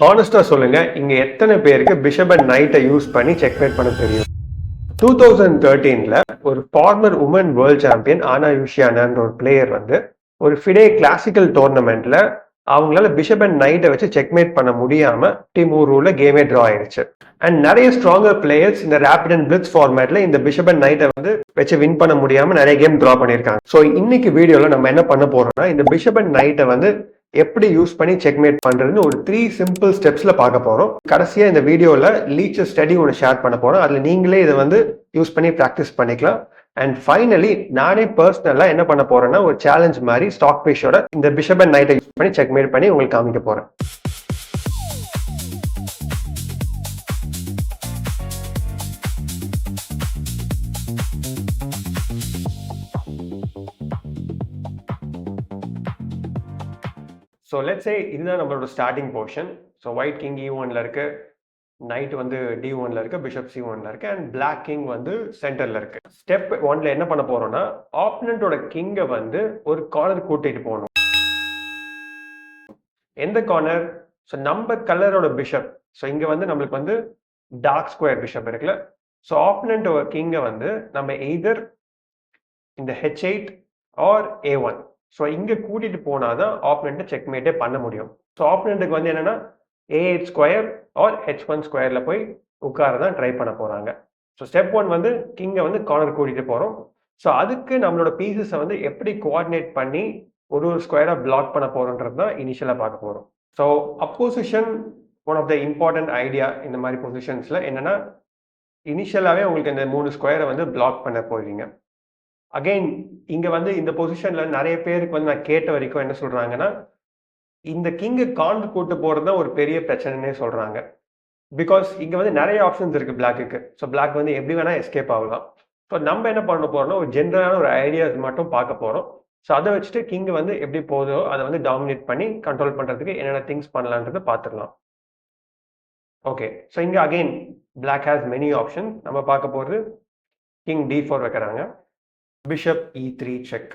ஹானஸ்டா சொல்லுங்க, இங்க எத்தனை பேருக்கு பிஷப் அண்ட் நைட்டை யூஸ் பண்ணி செக்மேட் பண்ண தெரியும்? 2013ல ஒரு ஃபார்மர் உமன் வேர்ல்ட் சாம்பியன் ஆனா யூஷியானான்ற ஒரு பிளேயர் வந்து ஒரு ஃபிடே கிளாசிக்கல் டோர்னமெண்ட்ல அவங்களால பிஷப் அண்ட் நைட்டை வச்சு செக்மேட் பண்ண முடியாம டீம் ரூல்ல கேமே டிரா ஆயிடுச்சு. அண்ட் நிறைய ஸ்ட்ராங்கர் பிளேயர்ஸ் இந்த ரேபிட் அண்ட் பிளிட்ஸ் ஃபார்மேட்ல இந்த பிஷப் அண்ட் நைட்டை வந்து வச்சு வின் பண்ண முடியாம நிறைய கேம் டிரா பண்ணிருக்காங்க. ஸோ இன்னைக்கு வீடியோல நம்ம என்ன பண்ண போறோம்னா, இந்த பிஷப் அண்ட் நைட்டை வந்து எப்படி யூஸ் பண்ணி செக்மேட் பண்றதுன்னு ஒரு 3 சிம்பிள் ஸ்டெப்ஸ்ல பார்க்க போறோம். கடைசியா இந்த வீடியோல லீச்சர் ஸ்டடி ஒன்று ஷேர் பண்ண போறோம். அதுல நீங்களே இதை வந்து யூஸ் பண்ணி ப்ராக்டிஸ் பண்ணிக்கலாம். அண்ட் ஃபைனலி நானே பர்சனலா என்ன பண்ண போறேன்னா, ஒரு சேலஞ்ச் மாதிரி ஸ்டாக் ஃபிஷோட இந்த பிஷப் அண்ட் நைட்டை யூஸ் பண்ணி செக்மேட் பண்ணி உங்களுக்கு காமிக்க போறேன். ஸோ லெட்ஸ் சே இதுதான் நம்மளோட starting portion. So white king E1ல இருக்கு, நைட் வந்து D1ல இருக்கு, பிஷப் C1ல இருக்கு, அண்ட் பிளாக் கிங் வந்து சென்டர்ல இருக்கு. ஸ்டெப் 1ல என்ன பண்ண போறோம்னா, ஆப்பனண்டோட கிங்கை வந்து ஒரு கார்னர் கூட்டிட்டு போகணும். எந்த கார்னர்? ஸோ நம்ம கலரோட பிஷப். ஸோ இங்க வந்து நம்மளுக்கு வந்து டார்க் ஸ்கொயர் பிஷப் இருக்குல்ல. ஸோ ஆப்பனண்டோட கிங்கை வந்து நம்ம எய்தர் இந்த H8 ஆர் A1. ஸோ இங்க கூட்டிட்டு போனாதான் ஆப்பனண்ட்டை செக்மேட்டே பண்ண முடியும். ஸோ ஆப்பனண்ட்டுக்கு வந்து என்னன்னா A8 ஸ்கொயர் ஆர் H1 ஸ்கொயர்ல போய் உட்காரதான் ட்ரை பண்ண போறாங்க. ஸோ ஸ்டெப் 1 வந்து கிங்கை வந்து கார்னர் கூட்டிட்டு போறோம். ஸோ அதுக்கு நம்மளோட பீசஸை வந்து எப்படி கோஆர்டினேட் பண்ணி ஒரு ஸ்கொயரா பிளாக் பண்ண போறோன்றது தான் இனிஷியலா பார்க்க போறோம். So opposition one of the important idea இந்த மாதிரி பொசிஷன்ஸ்ல என்னன்னா, இனிஷியலாவே உங்களுக்கு இந்த 3 ஸ்கொயரை வந்து பிளாக் பண்ண போறீங்க. அகைன் இங்க வந்து இந்த பொசிஷன்ல நிறைய பேருக்கு வந்து நான் கேட்ட வரைக்கும் என்ன சொல்றாங்கன்னா, இந்த கிங்கை கார்னர் கூட்டு போறது தான் ஒரு பெரிய பிரச்சனைன்னே சொல்றாங்க. பிகாஸ் இங்க வந்து நிறைய ஆப்ஷன்ஸ் இருக்கு பிளாக்குக்கு. ஸோ பிளாக் வந்து எப்படி வேணா எஸ்கேப் ஆகலாம். ஸோ நம்ம என்ன பண்ண போறோம்னா, ஒரு ஜென்ரலான ஒரு ஐடியாஸ் மட்டும் பார்க்க போறோம். ஸோ அதை வச்சுட்டு கிங் வந்து எப்படி போதோ அதை வந்து டாமினேட் பண்ணி கண்ட்ரோல் பண்றதுக்கு என்னென்ன திங்ஸ் பண்ணலான்றதை பார்த்துடலாம். ஓகே, ஸோ இங்க again black has many option. நம்ம பார்க்க போறது கிங் D4 வைக்கிறாங்க, bishop E3 check,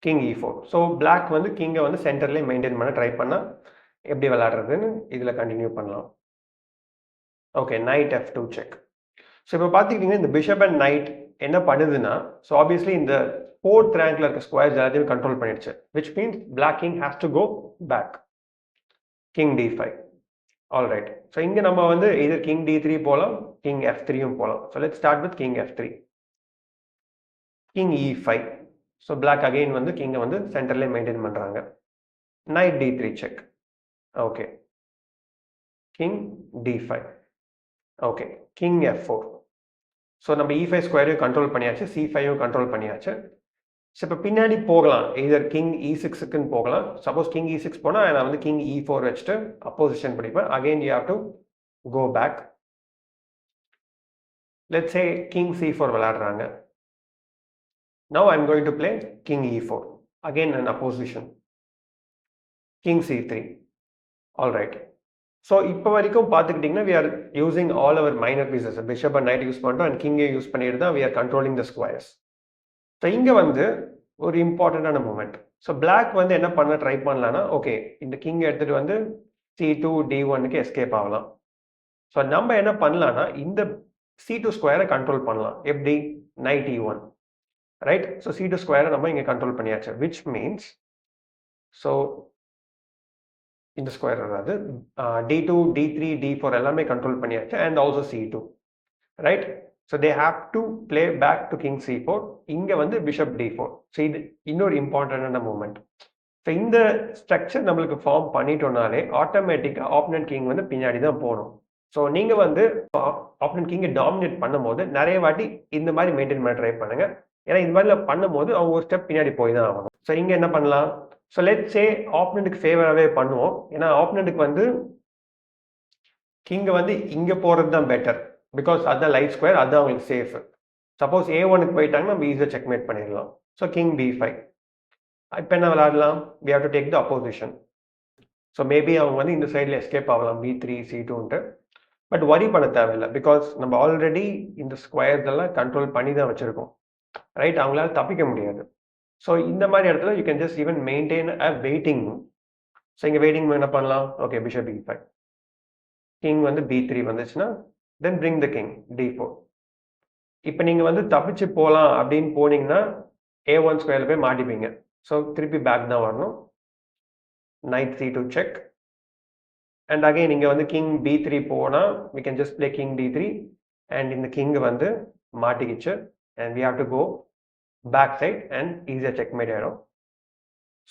king E4. So black வந்து கிங்கை வந்து சென்டர்லேயே மெயின்டைன் பண்ண ட்ரை பண்ணா எப்படி விளையாடுறதுன்னு இதில் கண்டினியூ பண்ணலாம். Okay, night F2 check. So இப்போ பார்த்துக்கிட்டிங்கன்னா இந்த பிஷப் அண்ட் நைட் என்ன பண்ணுதுன்னா, ஸோ ஆப்வியஸ்லி இந்த 4th ரேங்க்ல இருக்க ஸ்கொயர்ஸ் எல்லாத்தையும் கண்ட்ரோல் பண்ணிடுச்சு. Which means black king has to go back. King D5. All right. So இங்கே நம்ம வந்து எய்தர் கிங் D3 போகலாம், கிங் F3யும் போகலாம். So let's start with king F3. King E5. So black again வந்து கிங்கை வந்து சென்டர்லேயே மெயின்டைன் பண்ணுறாங்க. Knight D3 check. Okay, king D5. Okay, king F4. So நம்ம E5 ஸ்கொயரையும் கண்ட்ரோல் பண்ணியாச்சு, C5யும் கண்ட்ரோல் பண்ணியாச்சு. ஸோ இப்போ பின்னாடி போகலாம், எய்தர் கிங் E6க்குன்னு போகலாம். சப்போஸ் கிங் E6 போனால் நான் வந்து கிங் E4 வச்சுட்டு அப்போசிஷன் படிப்பேன். Again you have to go back. Let's say king C4 விளையாடுறாங்க. Now I'm going to play king E4. Again an opposition. King C3. All right. So இப்போ வரைக்கும் பார்த்துக்கிட்டிங்கன்னா we are using all our minor pieces. Bishop and knight use பண்ணிட்டோம் and king use பண்ணிட்டு தான் we are controlling the squares. So இங்கே வந்து ஒரு இம்பார்ட்டண்டான மூமெண்ட். ஸோ பிளாக் வந்து என்ன பண்ண ட்ரை பண்ணலான்னா, ஓகே இந்த கிங் எடுத்துகிட்டு வந்து C2 D1க்கு எஸ்கேப் ஆகலாம். ஸோ நம்ம என்ன பண்ணலான்னா, இந்த C2 ஸ்கொயரை கண்ட்ரோல் பண்ணலாம். எப்படி? Night E1. Right. So C2 ஸ்கொயரை நம்ம இங்கே கண்ட்ரோல் பண்ணியாச்சு. விச் மீன்ஸ் ஸோ இந்த ஸ்கொயர் வராது, D2 D3 D4 எல்லாமே கண்ட்ரோல் பண்ணியாச்சு and also C2. Right. So they have to play back to king C4. இங்கே வந்து பிஷப் D4. ஸோ இது இன்னொரு இம்பார்ட்டண்டான மூமெண்ட். ஸோ இந்த ஸ்ட்ரக்சர் நம்மளுக்கு ஃபார்ம் பண்ணிட்டோம்னாலே ஆட்டோமேட்டிக்காக ஆப்பனன்ட் கிங் வந்து பின்னாடி தான் போகணும். ஸோ நீங்கள் வந்து ஆப்பனன்ட் கிங்கை டாமினேட் பண்ணும் போது நிறைய வாட்டி இந்த மாதிரி மெயின்டைன் பண்ண ட்ரை பண்ணுங்க. ஏன்னா இந்த மாதிரி பண்ணும்போது அவங்க ஒரு ஸ்டெப் பின்னாடி போய் தான் ஆகணும். ஸோ இங்கே என்ன பண்ணலாம்? ஸோ லெட்ஸ் சே ஆப்பனண்ட்டுக்கு ஃபேவராகவே பண்ணுவோம். ஏன்னா ஆப்பனண்ட்டுக்கு வந்து கிங்கை வந்து இங்கே போகிறது தான் பெட்டர். பிகாஸ் அதுதான் லைட் ஸ்கொயர், அதுதான் அவங்களுக்கு சேஃப். சப்போஸ் A1க்கு போயிட்டாங்கன்னா நம்ம ஈஸியாக செக்மேட் பண்ணிடலாம். So king D5. இப்போ என்ன விளையாடலாம்? we have to take the opposition. So maybe அவங்க வந்து இந்த சைடில் எஸ்கேப் ஆகலாம், B3 C2ன்ட்டு. பட் வரி பண்ண தேவையில்லை. பிகாஸ் நம்ம ஆல்ரெடி இந்த ஸ்கொயர்ஸ் எல்லாம் கண்ட்ரோல் பண்ணி தான் வச்சுருக்கோம். ரைட். அவங்களால தப்பிக்க முடியாது. ஸோ இந்த மாதிரி இடத்துல you can just even maintain a waiting. So இங்கே வெயிட்டிங் என்ன பண்ணலாம்? Okay, bishop e5. கிங் வந்து b3 வந்துச்சுன்னா தென் பிரிங் த கிங் d4. இப்போ நீங்கள் வந்து தப்பிச்சு போகலாம் அப்படின்னு போனீங்கன்னா a1 ஸ்கொயரில் போய் மாட்டிப்பீங்க. ஸோ திருப்பி பேக் தான் வரணும். knight c2 check. And again இங்கே வந்து கிங் b3 போனால் we can just play king d3 and இந்த கிங் வந்து மாட்டிக்கிச்சு and we have to go back side and ஈஸியாக செக்மேட் ஆகிடும்.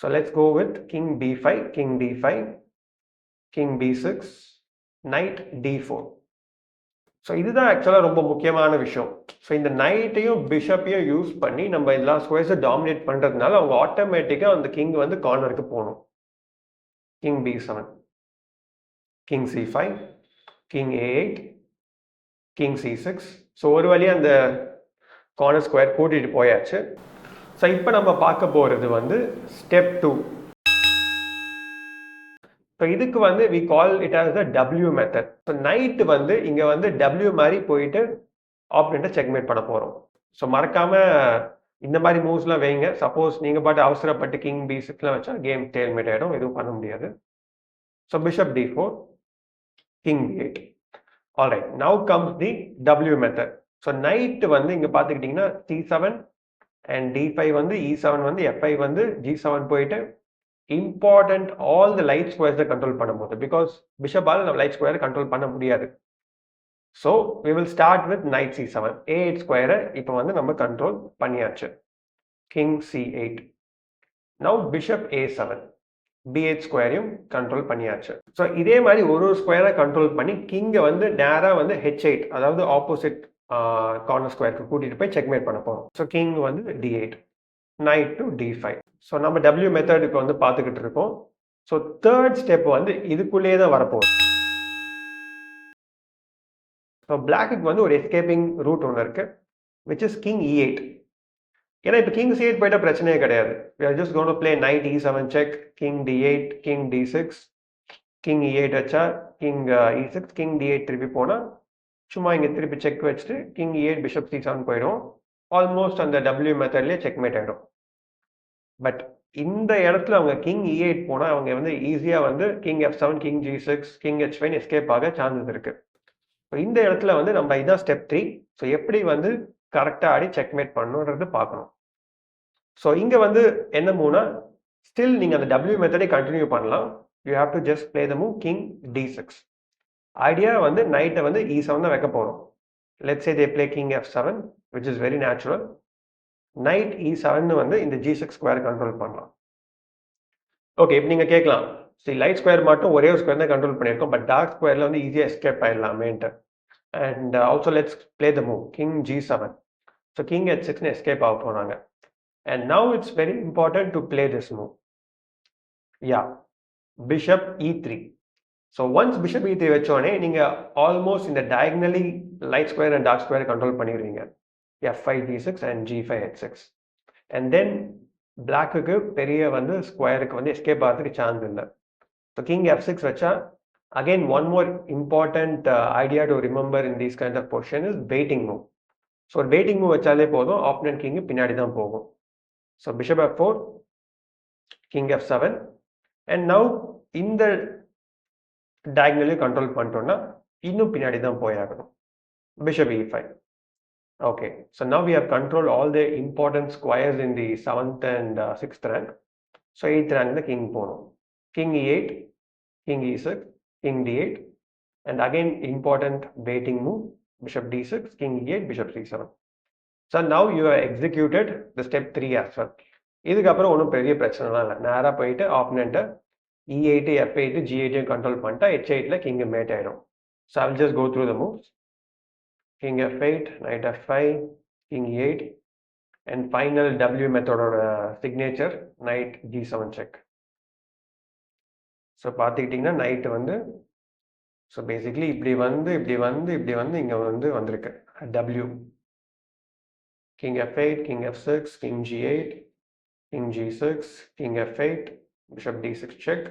So let's go with king b5, king d5, king b6, knight d4. So இதுதான் ஆக்சுவலாக ரொம்ப முக்கியமான விஷயம். ஸோ இந்த நைட்டையும் பிஷப்பையும் யூஸ் பண்ணி நம்ம எல்லா ஸ்கொயர்ஸை டாமினேட் பண்ணுறதுனால அவங்க ஆட்டோமேட்டிக்காக அந்த கிங் வந்து கார்னருக்கு போகணும். King b7, king c5, king a8, king c6. So ஒரு வழியாக அந்த கார்னர் ஸ்கொயர் கூட்டிகிட்டு போயாச்சு. ஸோ இப்போ நம்ம பார்க்க போகிறது வந்து ஸ்டெப் 2. ஸோ இதுக்கு வந்து we call it as the W method. So knight வந்து இங்கே வந்து W மாதிரி போயிட்டு ஆப்பனண்ட்டை செக்மேட் பண்ண போகிறோம். ஸோ மறக்காமல் இந்த மாதிரி மூவ்ஸ்லாம் வைங்க. சப்போஸ் நீங்கள் பாட்டு அவசரப்பட்டு கிங் b6லாம் வச்சா கேம் ஸ்டேல்மேட் ஆகிடும், எதுவும் பண்ண முடியாது. So bishop d4, king b8. Alright, now comes the W method. So knight வந்து இங்கே பார்த்துக்கிட்டிங்கன்னா c7 அண்ட் d5 வந்து e7 வந்து f5 வந்து g7 போயிட்டு இம்பார்ட்டன்ட் ஆல் த லைட் ஸ்கொயர்ஸை கண்ட்ரோல் பண்ணும்போது, பிகாஸ் பிஷப்பால் நம்ம லைட் ஸ்கொயரை கண்ட்ரோல் பண்ண முடியாது. So we will start with knight c7. a8 ஸ்கொயரை இப்போ வந்து நம்ம கண்ட்ரோல் பண்ணியாச்சு. King c8. Now bishop a7, b8 ஸ்கொயரையும் கண்ட்ரோல் பண்ணியாச்சு. ஸோ இதே மாதிரி ஒரு ஸ்கொயரை கண்ட்ரோல் பண்ணி கிங்கை வந்து நேராக வந்து h8, அதாவது ஆப்போசிட் கார்னர் ஸ்கொயருக்கு கூட்டிகிட்டு போய் செக்மேட் பண்ண போகிறோம். ஸோ கிங் வந்து d8, knight to d5. So நம்ம W மெத்தட் இப்போ வந்து பார்த்துக்கிட்டு இருக்கோம். ஸோ தேர்ட் ஸ்டெப் வந்து இதுக்குள்ளேயே தான் வரப்போகுது. ஸோ பிளாக்குக்கு வந்து ஒரு எஸ்கேப்பிங் ரூட் ஒன்று இருக்கு, விச் இஸ் கிங் e8. ஏன்னா இப்போ கிங் c8 போயிட்டா பிரச்சனையே கிடையாது. we are just going to play knight e7 check, king d8, king d6, king e8 வச்சா கிங் e6, கிங் d8 திருப்பி போனால் சும்மா இங்கே திருப்பி செக் வச்சுட்டு கிங் e8 பிஷப் c7 போயிடும். ஆல்மோஸ்ட் அந்த W மெத்தட்லேயே செக்மேட் ஆகிடும். பட் இந்த இடத்துல அவங்க கிங் e8 போனால் அவங்க வந்து ஈஸியாக வந்து king f7, king g6, king h5 escape ஆக சான்சஸ் இருக்கு. ஸோ இந்த இடத்துல வந்து நம்ம இதான் ஸ்டெப் 3. ஸோ எப்படி வந்து கரெக்டாக ஆடி செக்மேட் பண்ணணுன்றது பார்க்கணும். ஸோ இங்கே வந்து என்ன மூவ்னா ஸ்டில் நீங்கள் அந்த W மெத்தடை கண்டினியூ பண்ணலாம். You have to just play the move king d6. Idea வந்து நைட்டை வந்து e7 தான் வைக்க போகிறோம். Let's say they play king f7, which is very natural. Night e7 வந்து இந்த g6 ஸ்கொயர் கண்ட்ரோல் பண்ணலாம். ஓகே, இப்போ நீங்கள் கேட்கலாம், சரி லைட் ஸ்கொயர் மட்டும் ஒரே ஒரு ஸ்கொயர் தான் கண்ட்ரோல் பண்ணியிருக்கோம், பட் டார்க் ஸ்கொயரில் வந்து ஈஸியாக எஸ்கேப் ஆயிடலாமேன்ட்டு. And also let's play the move king g7. So king h6 escape ஆக போனாங்க. And now it's very important to play this move. Yeah, bishop e3. So once bishop e3 வச்சோடனே நீங்கள் almost இந்த diagonally light square and dark square control பண்ணிடுவீங்க. f5 g6 and g5 h6. and then பிளாக்குக்கு பெரிய வந்து ஸ்கொயருக்கு வந்து escape ஆகிறதுக்கு chance இல்லை. ஸோ கிங் f6 வச்சா again one more important idea to remember in these kind of position is waiting move. So ஒரு waiting move வச்சாலே போதும், ஆப்பனன்ட் கிங்கு பின்னாடி தான் போகும். So bishop f4, king f7. And now இந்த டயக்னலையும் கண்ட்ரோல் பண்ணிட்டோம்னா இன்னும் பின்னாடி தான் போயாகணும். Bishop e5. Okay, so now we have controlled all the important squares in the 7th and 6th rank. So 8th rank the king pono. King e8, king e6, king d8, and again important waiting move, bishop d6, king e8, bishop c7. So now you have executed the step 3 as well. இதுக்கப்புறம் ஒன்றும் பெரிய பிரச்சனைலாம் இல்லை. நேராக போயிட்டு ஆப்பனண்ட்டை e8, f8, g8 control பண்ணிட்டா h8ல king mat ஆகிடும். So I will just go through the moves. King f8, knight f5, king e8, and final W method or signature knight g7 check. So பார்த்துக்கிட்டிங்கன்னா knight வந்து so basically இப்படி வந்து இங்கே வந்து வந்திருக்கு W. King f8, king f6, king g8, king g6, king f8, bishop d6 check,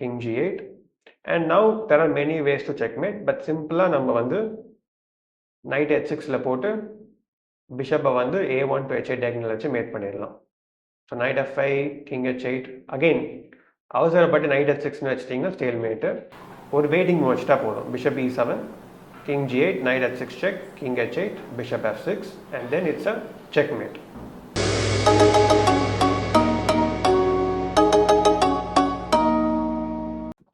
king g8. And now there are many ways to checkmate, but simple நம்ம வந்து knight h6ல போட்டு பிஷப்பை வந்து a1 to h8 diagonal வச்சு mat பண்ணிடலாம். So knight f5, king h8. Again அவசரப்பட்டு night h6 வச்சிட்டிங்கன்னா ஸ்டேல்மேட்டு. ஒரு waiting move வச்சுட்டா போதும். Bishop e7, king g8, knight h6 check, king h8, bishop f6, and then it's a checkmate.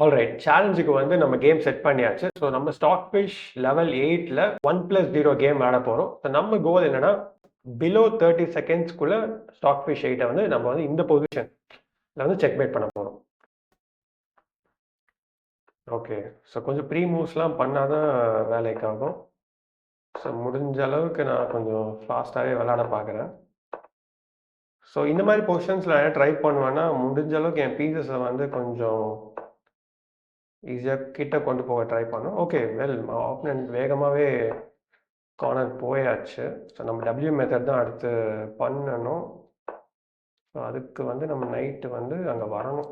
Alright, சேலஞ்சுக்கு வந்து நம்ம கேம் செட் பண்ணியாச்சு. ஸோ நம்ம ஸ்டாக் ஃபிஷ் லெவல் 8ல் 1+0 கேம் ஆட போகிறோம். ஸோ நம்ம கோல் என்னன்னா பிலோ 30 செகண்ட்ஸ்க்குள்ள ஸ்டாக் ஃபிஷ் 8 வந்து நம்ம வந்து இந்த பொசிஷன்ல வந்து செக்மேட் பண்ண போகிறோம். ஓகே, ஸோ கொஞ்சம் ப்ரீ மூவ்ஸ்லாம் பண்ணால் தான் வேலைக்கு ஆகும். ஸோ முடிஞ்ச அளவுக்கு நான் கொஞ்சம் ஃபாஸ்ட்டாகவே விளாட பார்க்குறேன். ஸோ இந்த மாதிரி பொசிஷன்ஸில் நான் ட்ரை பண்ணுவேன்னா முடிஞ்ச அளவுக்கு என் பீசஸை வந்து கொஞ்சம் ஈஸியாக கிட்ட கொண்டு போக ட்ரை பண்ணோம். ஓகே, வெல் ஆப்பனன்ட் வேகமாகவே கார்னர் போயாச்சு. ஸோ நம்ம டபிள்யூ மெத்தட் தான் அடுத்து பண்ணணும். ஸோ அதுக்கு வந்து நம்ம நைட்டு வந்து அங்கே வரணும்.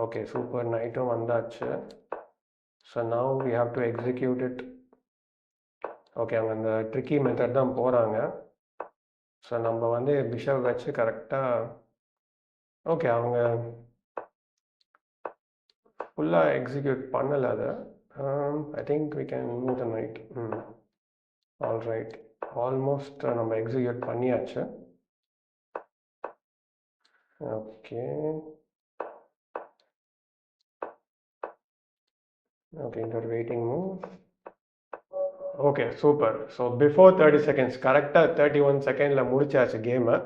ஓகே, சூப்பர், நைட்டும் வந்தாச்சு. So now we have to execute it. Okay, அவங்க அந்த ட்ரிக்கி மெத்தட் தான் போகிறாங்க. ஸோ நம்ம வந்து பிஷப் வச்சு கரெக்டாக ஓகே அவங்க ஃபுல்லாக எக்ஸிக்யூட் பண்ணலை அதை. I think we can move the knight. Alright, almost நம்ம எக்ஸிக்யூட் பண்ணியாச்சு. ஓகே ஓகே, இந்த ஒரு waiting move. Okay, super. So before 30 seconds கரெக்டாக 31 செகண்டில் முடிச்சாச்சு கேமை.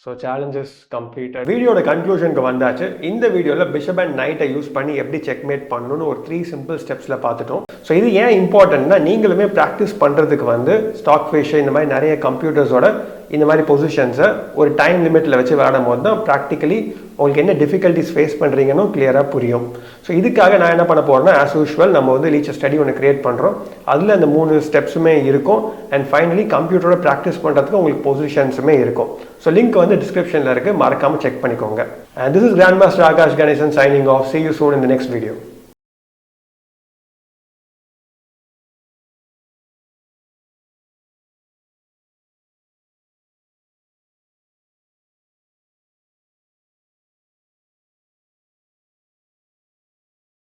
So challenges completed. வீடியோட கன்க்ளூஷனுக்கு வந்தாச்சு. இந்த வீடியோவில் பிஷப் அண்ட் நைட்டை யூஸ் பண்ணி எப்படி செக்மேட் பண்ணணும்னு ஒரு 3 சிம்பிள் ஸ்டெப்ஸில் பார்த்துட்டோம். ஸோ இது ஏன் இம்பார்ட்டன்ட்னா நீங்களுமே ப்ராக்டிஸ் பண்ணுறதுக்கு வந்து ஸ்டாக் ஃபிஷ் இந்த மாதிரி நிறைய கம்ப்யூட்டர்ஸோட இந்த மாதிரி பொசிஷன்ஸை ஒரு டைம் லிமிட்டில் வச்சு விளையாடும் போது தான் ப்ராக்டிக்கலி உங்களுக்கு என்ன டிஃபிகல்ட்டிஸ் ஃபேஸ் பண்ணுறீங்கன்னு கிளியராக புரியும். ஸோ இதுக்காக நான் என்ன பண்ண போகிறேன்னா ஆஸ் யூஷுவல் நம்ம வந்து லீச் ஸ்டடி ஒன்று கிரியேட் பண்ணுறோம். அதில் அந்த 3 ஸ்டெப்ஸுமே இருக்கும். அண்ட் ஃபைனலி கம்ப்யூட்டரோட ப்ராக்டிஸ் பண்ணுறதுக்கு உங்களுக்கு பொசிஷன்ஸுமே இருக்கும். ஸோ லிங்க் வந்து டிஸ்கிரிப்ஷனில் இருக்குது, மறக்காமல் செக் பண்ணிக்கோங்க. And this is grand master Aakash Ganesan signing off. See you soon in the next video.